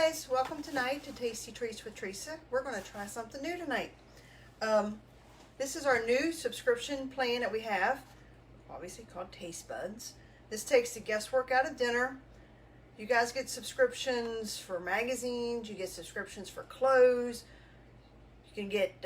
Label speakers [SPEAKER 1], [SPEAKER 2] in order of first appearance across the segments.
[SPEAKER 1] guys, welcome tonight to Tasty Treats with Teresa. We're going to try something new tonight. This is our new subscription plan that we have, obviously called Tastebuds. This takes the guesswork out of dinner. You guys get subscriptions for magazines, you get subscriptions for clothes, you can get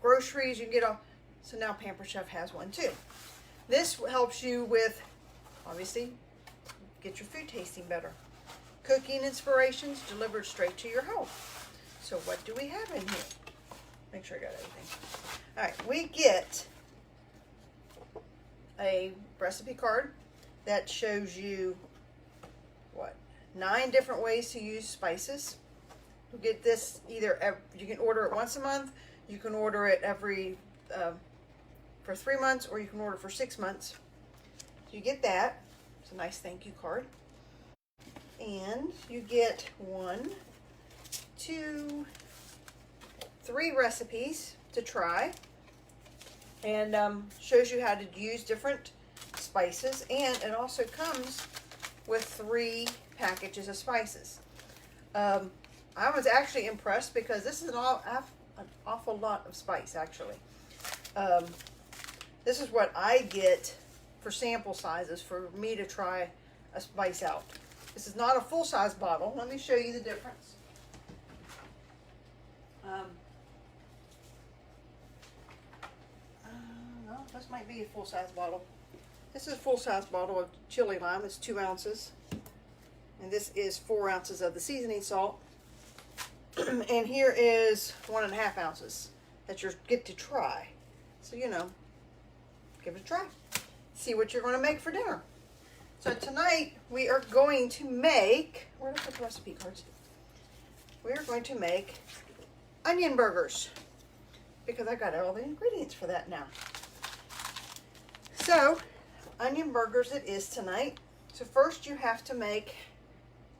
[SPEAKER 1] groceries, you can get all. So now Pamper Chef has one too. This helps you with, obviously, get your food tasting better. Cooking inspirations delivered straight to your home. So what do we have in here? Make sure I got everything. All right, we get a recipe card that shows you, 9 different ways to use spices. You get this either, you can order it once a month, you can order it every, for 3 months, or you can order for 6 months. So you get that. It's a nice thank you card. And you get 1, 2, 3 recipes to try, and shows you how to use different spices, and it also comes with 3 packages of spices. I was actually impressed because this is an awful lot of spice actually. This is what I get for sample sizes for me to try a spice out. This is not a full-size bottle. Let me show you the difference. No, this might be a full-size bottle. This is a full-size bottle of chili lime. It's 2 ounces. And this is 4 ounces of the seasoning salt. And here is 1.5 ounces that you get to try. So, you know, give it a try. See what you're going to make for dinner. So tonight we are going to make, where did I put the recipe cards? We are going to make onion burgers because I got all the ingredients for that now. So onion burgers it is tonight. So first you have to make,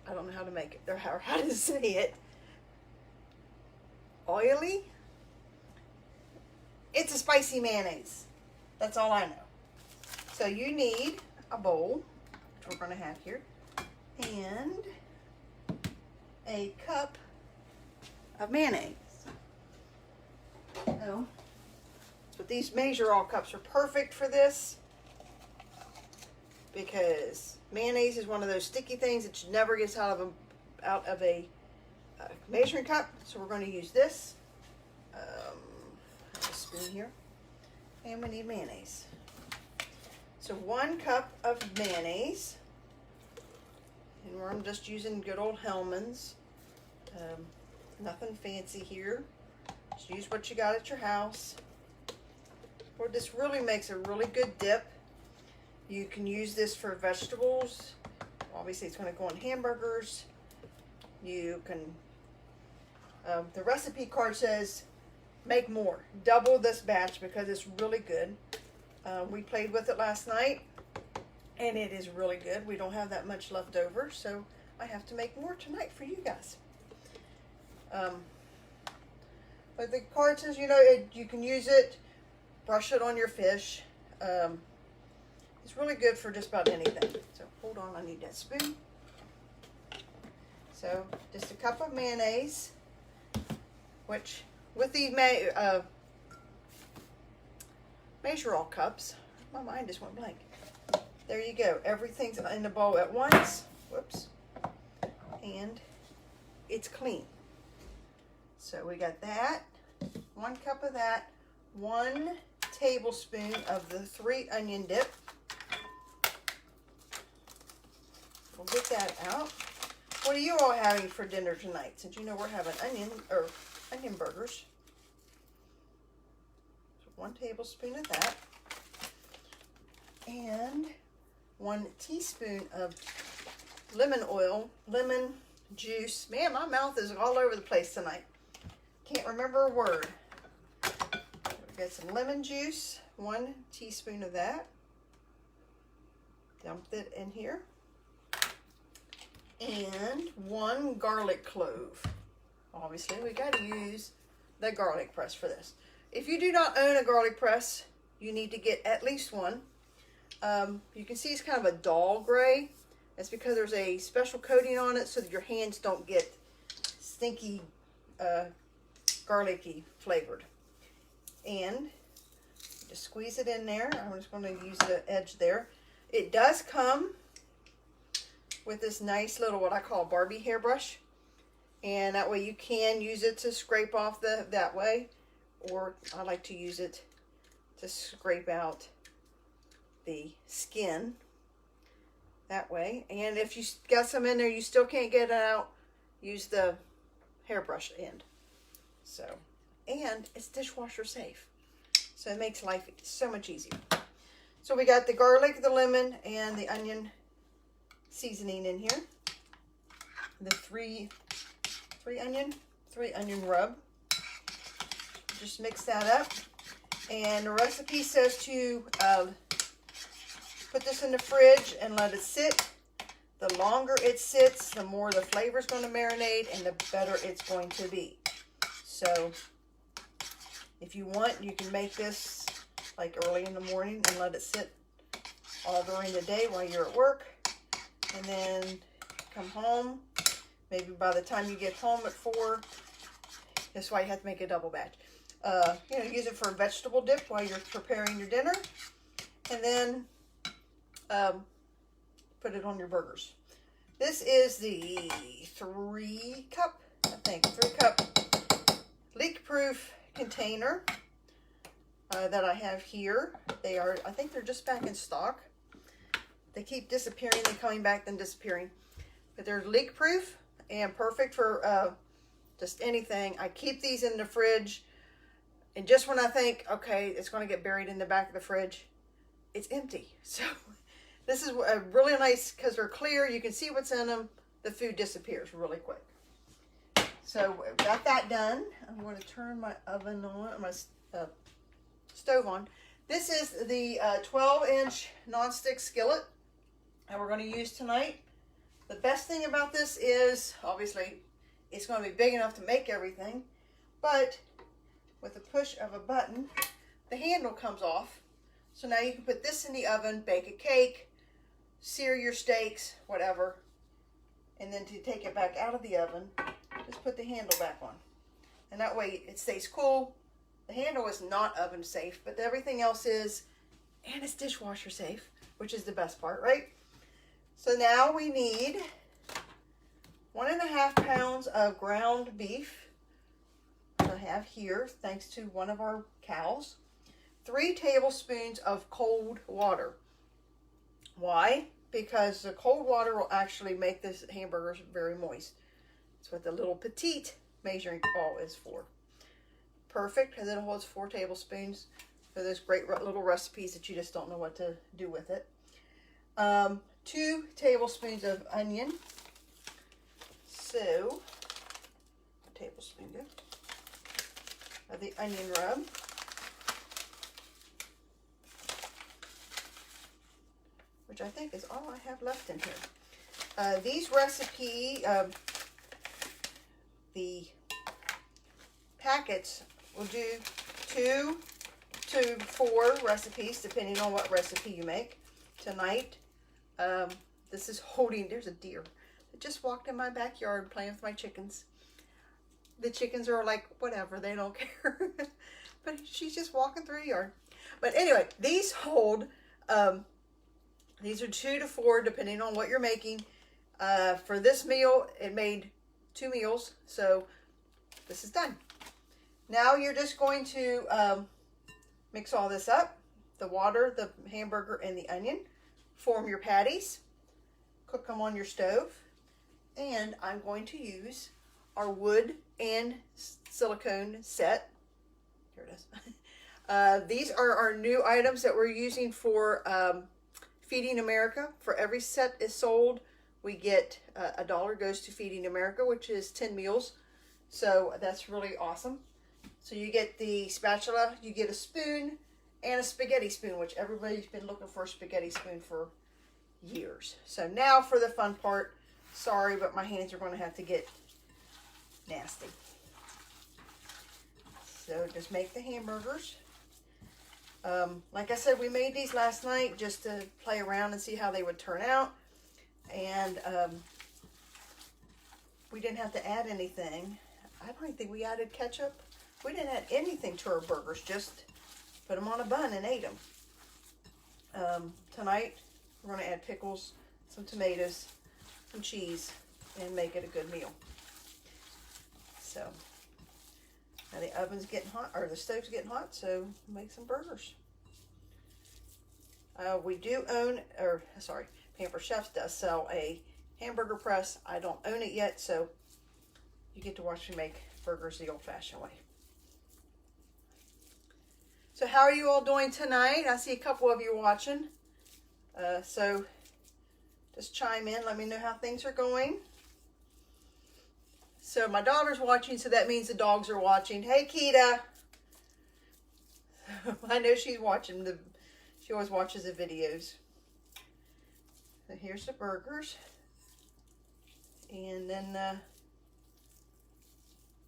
[SPEAKER 1] I don't know how to make it, or how to say it, oily. It's a spicy mayonnaise. That's all I know. So you need a bowl, which we're going to have here, and a cup of mayonnaise. So these measure all cups are perfect for this because mayonnaise is one of those sticky things that never gets out of a measuring cup. So we're going to use this. I have a spoon here, and we need mayonnaise. So 1 cup of mayonnaise, and I'm just using good old Hellmann's. Nothing fancy here. Just use what you got at your house. Or this really makes a really good dip. You can use this for vegetables. Obviously, it's going to go on hamburgers. You can. The recipe card says make more, double this batch because it's really good. We played with it last night, and it is really good. We don't have that much left over, so I have to make more tonight for you guys. But the card says, you know, you can use it, brush it on your fish. It's really good for just about anything. So hold on, I need that spoon. So just a cup of mayonnaise, which with these measure all cups. My mind just went blank. There you go. Everything's in the bowl at once. Whoops. And it's clean. So we got that. 1 cup of that. 1 tablespoon of the 3 onion dip. We'll get that out. What are you all having for dinner tonight? Since you know we're having onion burgers. 1 tablespoon of that, and 1 teaspoon of lemon juice. Man, my mouth is all over the place tonight. Can't remember a word. We got some lemon juice, 1 teaspoon of that. Dump it in here. And 1 garlic clove. Obviously, we got to use the garlic press for this. If you do not own a garlic press, you need to get at least one. You can see it's kind of a dull gray. That's because there's a special coating on it so that your hands don't get stinky, garlicky flavored. And just squeeze it in there. I'm just going to use the edge there. It does come with this nice little, what I call Barbie hairbrush. And that way you can use it to scrape off that way. Or I like to use it to scrape out the skin that way. And if you got some in there you still can't get it out, use the hairbrush end. So, and it's dishwasher safe. So it makes life so much easier. So we got the garlic, the lemon, and the onion seasoning in here. The three onion rub. Just mix that up. And the recipe says to put this in the fridge and let it sit. The longer it sits, the more the flavor is going to marinate and the better it's going to be. So if you want, you can make this like early in the morning and let it sit all during the day while you're at work. And then come home. Maybe by the time you get home at 4, that's why you have to make a double batch. You know, use it for a vegetable dip while you're preparing your dinner. And then put it on your burgers. This is the 3 cup leak-proof container that I have here. They are, I think they're just back in stock. They keep disappearing, they're coming back, then disappearing. But they're leak-proof and perfect for just anything. I keep these in the fridge, and just when I think, okay, it's going to get buried in the back of the fridge, it's empty. So this is really nice because they're clear. You can see what's in them. The food disappears really quick. So got that done. I'm going to turn my oven on, my stove on. This is the 12-inch nonstick skillet that we're going to use tonight. The best thing about this is, obviously, it's going to be big enough to make everything, but with the push of a button, the handle comes off. So now you can put this in the oven, bake a cake, sear your steaks, whatever, and then to take it back out of the oven, just put the handle back on. And that way it stays cool. The handle is not oven safe, but everything else is, and it's dishwasher safe, which is the best part, right? So now we need 1.5 pounds of ground beef. I have here, thanks to one of our cows. 3 tablespoons of cold water. Why? Because the cold water will actually make this hamburgers very moist. That's what the little petite measuring bowl is for. Perfect, because it holds 4 tablespoons for those great little recipes that you just don't know what to do with it. 2 tablespoons of onion. So, a tablespoon of the onion rub. Which I think is all I have left in here. These recipe, the packets will do 2 to 4 recipes, depending on what recipe you make. Tonight, this is holding, there's a deer that just walked in my backyard playing with my chickens. The chickens are like, whatever, they don't care. But she's just walking through the yard. But anyway, these hold, these are 2 to 4, depending on what you're making. For this meal, it made 2 meals, so this is done. Now you're just going to mix all this up. The water, the hamburger, and the onion. Form your patties. Cook them on your stove. And I'm going to use our wood and silicone set. Here it is. These are our new items that we're using for Feeding America. For every set is sold, we get $1 goes to Feeding America, which is 10 meals. So that's really awesome. So you get the spatula, you get a spoon, and a spaghetti spoon, which everybody's been looking for a spaghetti spoon for years. So now for the fun part. Sorry, but my hands are going to have to get nasty. So just make the hamburgers. Like I said, we made these last night just to play around and see how they would turn out. And we didn't have to add anything. I don't even think we added ketchup. We didn't add anything to our burgers, just put them on a bun and ate them. Tonight, we're going to add pickles, some tomatoes, some cheese, and make it a good meal. So, now the oven's getting hot, or the stove's getting hot, so make some burgers. We do own, or sorry, Pampered Chefs does sell a hamburger press. I don't own it yet, so you get to watch me make burgers the old-fashioned way. So how are you all doing tonight? I see a couple of you watching. So just chime in. Let me know how things are going. So my daughter's watching, so that means the dogs are watching. Hey, Kita. I know she's watching. She always watches the videos. So here's the burgers. And then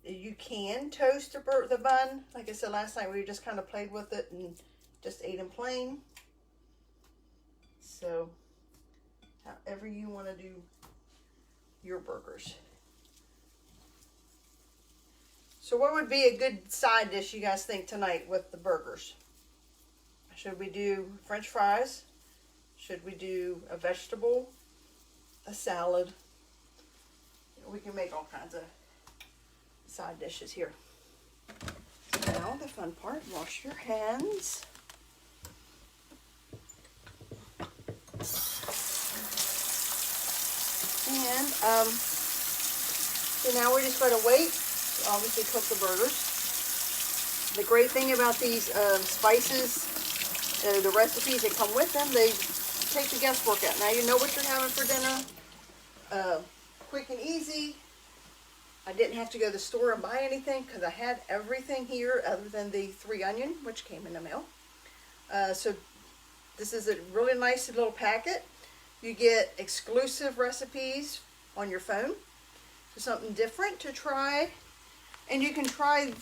[SPEAKER 1] you can toast the bun. Like I said last night, we just kind of played with it and just ate them plain. So, however you want to do your burgers. So what would be a good side dish you guys think tonight with the burgers? Should we do French fries? Should we do a vegetable? A salad? We can make all kinds of side dishes here. Now the fun part, wash your hands. And so now we're just going to wait to obviously cook the burgers. The great thing about these spices, the recipes that come with them, they take the guesswork out. Now you know what you're having for dinner. Quick and easy. I didn't have to go to the store and buy anything because I had everything here other than the 3 onion, which came in the mail. So this is a really nice little packet. You get exclusive recipes on your phone. So something different to try. And you can try,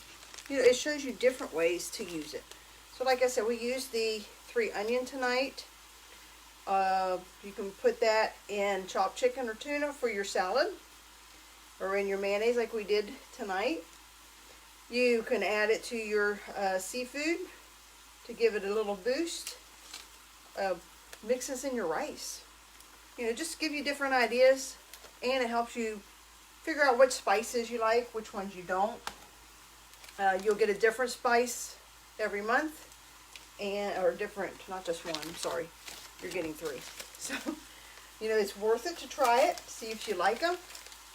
[SPEAKER 1] it shows you different ways to use it. So like I said, we used the 3 onion tonight. You can put that in chopped chicken or tuna for your salad, or in your mayonnaise like we did tonight. You can add it to your seafood to give it a little boost. Mix this in your rice. Just give you different ideas, and it helps you figure out which spices you like, which ones you don't. You'll get a different spice every month, or different, not just one, I'm sorry. You're getting 3. So, it's worth it to try it. See if you like them.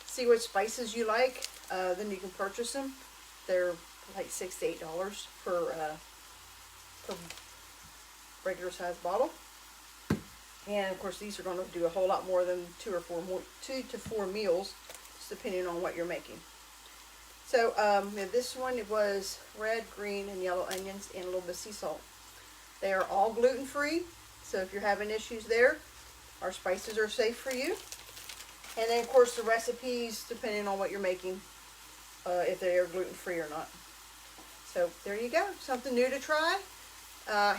[SPEAKER 1] See what spices you like. Then you can purchase them. They're like $6 to $8 per regular size bottle. And of course, these are going to do a whole lot more than 2 to 4 meals, just depending on what you're making. So this one, it was red, green, and yellow onions and a little bit of sea salt. They are all gluten-free. So if you're having issues there, our spices are safe for you. And then of course the recipes, depending on what you're making, if they are gluten-free or not. So there you go, something new to try.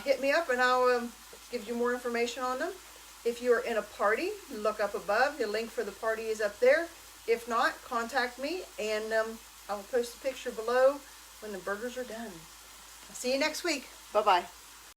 [SPEAKER 1] Hit me up and I'll give you more information on them. If you are in a party, look up above. The link for the party is up there. If not, contact me and I will post a picture below when the burgers are done. I'll see you next week. Bye-bye.